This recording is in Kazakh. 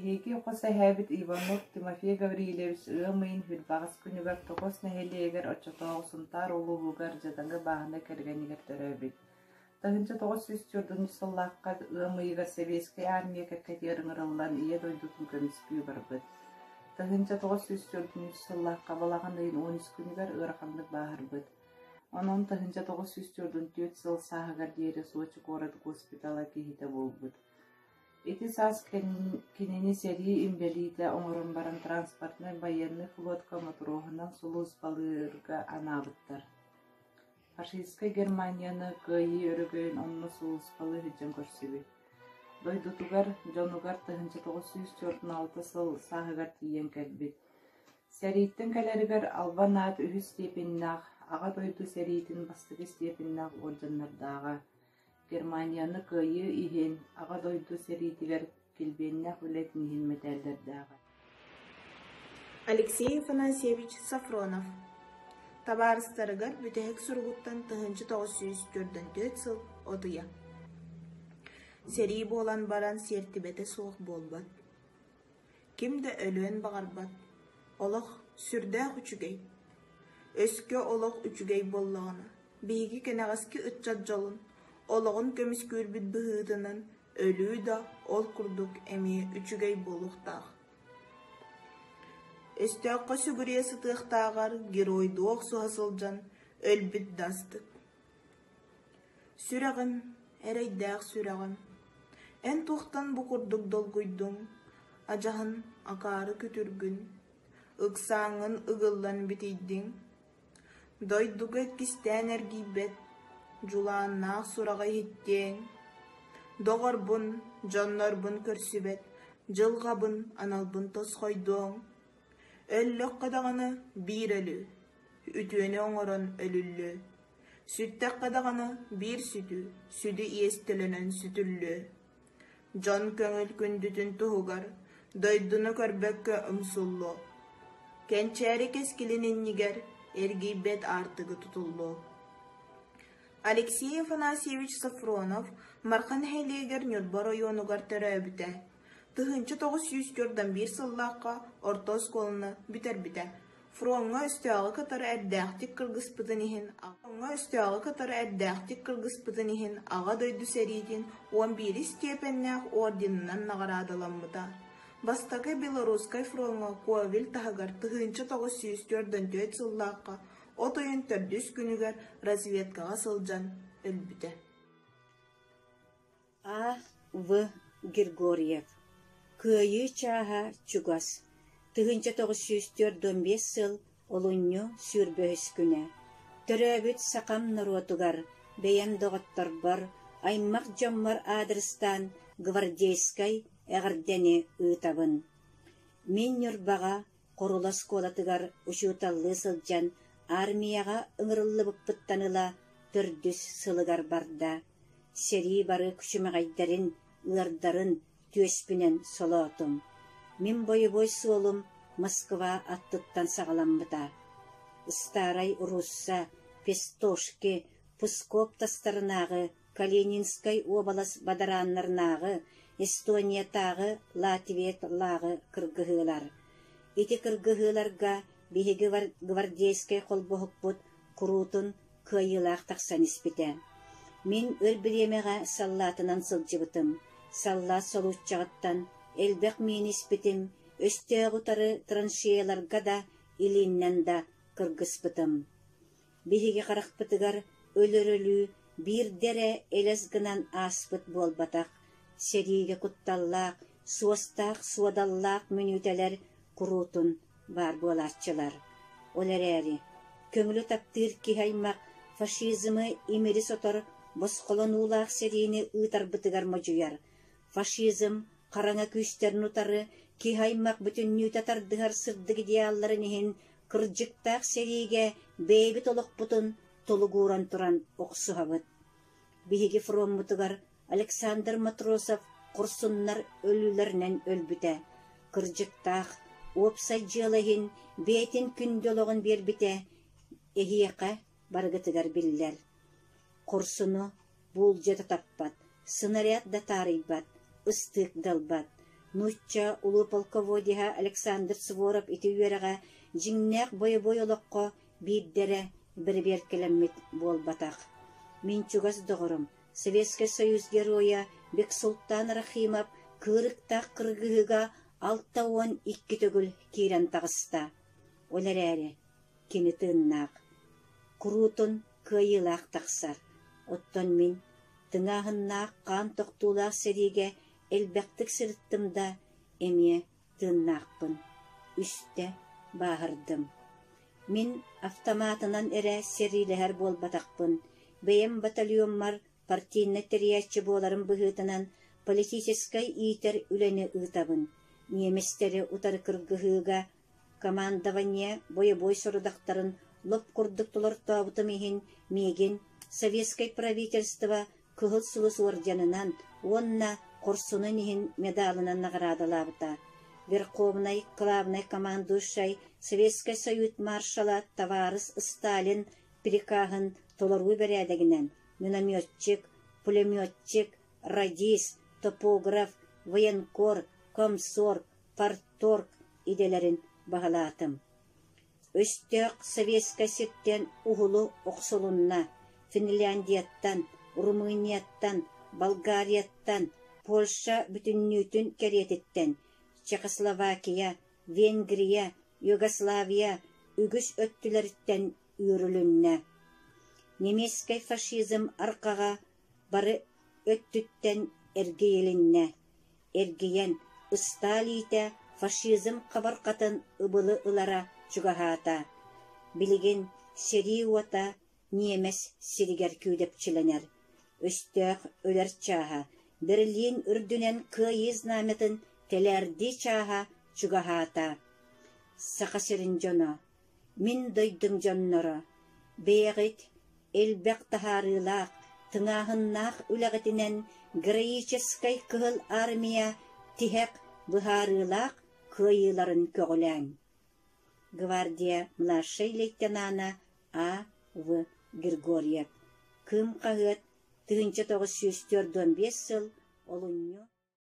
Бихики хоса хэбит Иванов Тимофей Гаврилевич ымын хүлбағыз күнігер тоқос нәхелегер очотоғысынтар улуғығар жаданғы бағына кәргенігер төрөбит. Тағынча 904 сыллаққа ымыйға Советский армия кәккәтерін ұрылан ие дойдутын көміспүй барбыт. Тағынча 904 сыллаққа балаған айын 13 күнігер ұрақандық бағырбыт. Onun тағынча 904 сыл сағығар дейірі Сочи город госпитала кейті болбыт. Эти сас кенени сери имбелите оңорон баран транспортный военный флотка моторогынан сулус балырга анабыттар. Фашистская Германияны кыйы өрөгөйін онны сулус балы хыджан көрсөбү. Дойдутугар жонугар тыгынча 946 сыл сағыгар тиен кәлбит. Сериттен кәләрігер албанат үхі степеннақ, аға дойду сериттен бастығы степеннақ оржаннардағы. Германияны кыйы ихен, аға дойду серитигер келбеннах үлетін ихен металдердағы. Алексей Афанасьевич Сафронов. Табарыстарыгар бүтәк сургуттан 1904 сыл одуя. Сери болан баран сертибете суық болбат. Кимде өлөн бағарбат. Олық сүрдәқ үчүгей. Өскө олық үчүгей боллағына. Бейгі кенағаски үтчат жолын. Олығын көміс көрбіт бұғыдынан өлі да ол күрдік әме үчігей болуқтақ. Өстіаққа сүгірия сытықтағар геройды оқсу асылжан өлбіт дастық. Сүрағым, әрейдәқ сүрағым. Ән тұқтан бұ күрдік долгүйдің, ажағын ақары күтіргін, ұқсаңын ұғылдан бітейдің. Дойдығы кістән әргейбет, Жуланнақ сұраға еттен, доғарбын, жаннарбын көрсібет, жылғабын, аналбын тос қойдың. Өллік қадағаны бір өлі, үтіені оңырын өлілі. Сүттәк қадағаны бір сүті, сүті естілінен сүтілі. Жан көңіл күндітін тұғығар, дойдыны көрбәкке ұмсулы. Кәнчәрі кескілінен негер, әргей бет артығы тұтылы. Алексей Афанасьевич Сафронов марқан хейлегер Нюрба районугар төрөбүтэ. Тыгынчы 904 сыллаққа орто сколыны бүтер-бүтэ. Фронға өстіағы катары әрдәқтік кыргыз пытынихин аға дойду сәрейден 11 степеннәқ орденынан нағарадыламыда. Бастағы Белорусскай фронға Ковел тағығар тыгынчы 904 сыллаққа Отойын 4 күнігер разведкаға сылжан өлбіті. А. В. Григорьев. Күйі чаға чугас. Тыгынча 904 сыл олыню сүрбөс күні. Төрөбіт сақам наротугар, бейен доғыттар бар, аймақ жаммар адрестан гвардейскай әғірдені ұйтабын. Мен Нюрбаға қорулас колатыгар ұшуталлы сылжан армияға ыңырылы бұппыттаныла 400 сылыгар барда. Сери бары күшімағайдарын, ұлардарын төспінен солотым. Мен бойы-бой солым Москва аттыттан сағаламбыта. Старай Русса, Пестошки, Пускоп тастарынағы, Калининскай обалас бадараннарнағы, Эстониятағы, Латвиетлағы кыргығылар. Ити кыргығыларға Биһиги гвардейскай қолбоғықпыт құрутын күйілақ тақсан іспіті. Мен өлбіремеға саллатынан сылжыбытым. Саллат солуччағыттан әлбәқ мен іспітім, өстеғутары траншияларға да илиннен да кыргыспытым. Биһиги қарақпытыгар өлірілі бір дәрі әлізгінан аспыт болбатақ. Сериге құтталлақ, суастақ, суадаллақ мүнютелер құрутын бар болатчылар. Олар әрі, көңілі таптыр кихаймақ фашизмы имері сотыр босқолын улақ серейіне ұйтар бұтығар мұжуяр. Фашизм қараңа күстерін ұтары кихаймақ бүтін нютатардығар сырдығы диялларын ехін кырджықтақ серейге бейбіт олық бұтын толығуран тұран оқсуғабыт. Биһиги фром мұтығар Александр Матросов құрсыннар өлілерінен өлбіті. Кырджықтақ Опсай жылығын бейтін күнділігін бербіте, эхияқа барғытығар білілер. Құрсыны бұл жеті таппат, сынарят да тарайбат, ыстық далбат. Нучча улуу полководиха Александр Суворов итүверага жиңнәк бой олоққа бирдере бір келеммит болбатақ. Мин чугас доғырым, Советский Союз героя Бексултан Рахимов кырыктақ кыргыгыга 6-12 төгіл кейрен тағыста. Олар әрі, кені тыңнақ. Құрутын кыйылақ тақсар. Оттон мин тыңағыннақ қан тоқтулақ сериге элбәқтік сырттымда әме тыңнақпын. Үсті бағырдым. Мин автоматынан әрі сериләр болбатақпын. Бәйім батальонмар партийны териятчы боларым бұғытынан политическай итер үләні ұтабын. Неместері ұтар кыргыгыга командование бой сұрыдақтарын лоп күрдік тұлар табытым ехін меген советскай правительство күхіл сұлыс орденынан онна құрсуны нехін медалынан нағырадылабыта. Верховный главный командующий Советский Союз маршала товарищ Сталин прикағын толару бередегінен минометчик, пулеметчик, радист, топограф, военкор, комсорг, парторг иделерин бағалатым. Өстек Советский сеттен уғылы оқсылынна Финляндияттан, Румынияттан, Болгарияттан, Польша бүтіннютін керететтен, Чехословакия, Венгрия, Югославия үгіс өттілеріттен үйрілінне. Немескай фашизм арқаға бары өттіттен әргейелінне. Әргейен Сталиите фашизм қабарқатын ұбылы ұлара чугахата. Білген сери уата немес сиригер күйдепчіленер. Өстек өлер чаға. Берлин үрдінен күйіз наметін телерді чаға чугахата. Сақасырын жоно. Мин дойдым жоннора. Бейгит элбек тахарылақ, тыңағыннақ үләғітінен героическай кығыл армия тихек бұхарылақ күйіларын көгілән. Гвардия младший лейтенана А. В. Григорьев. Кым қағыт 1945 жыл олынню.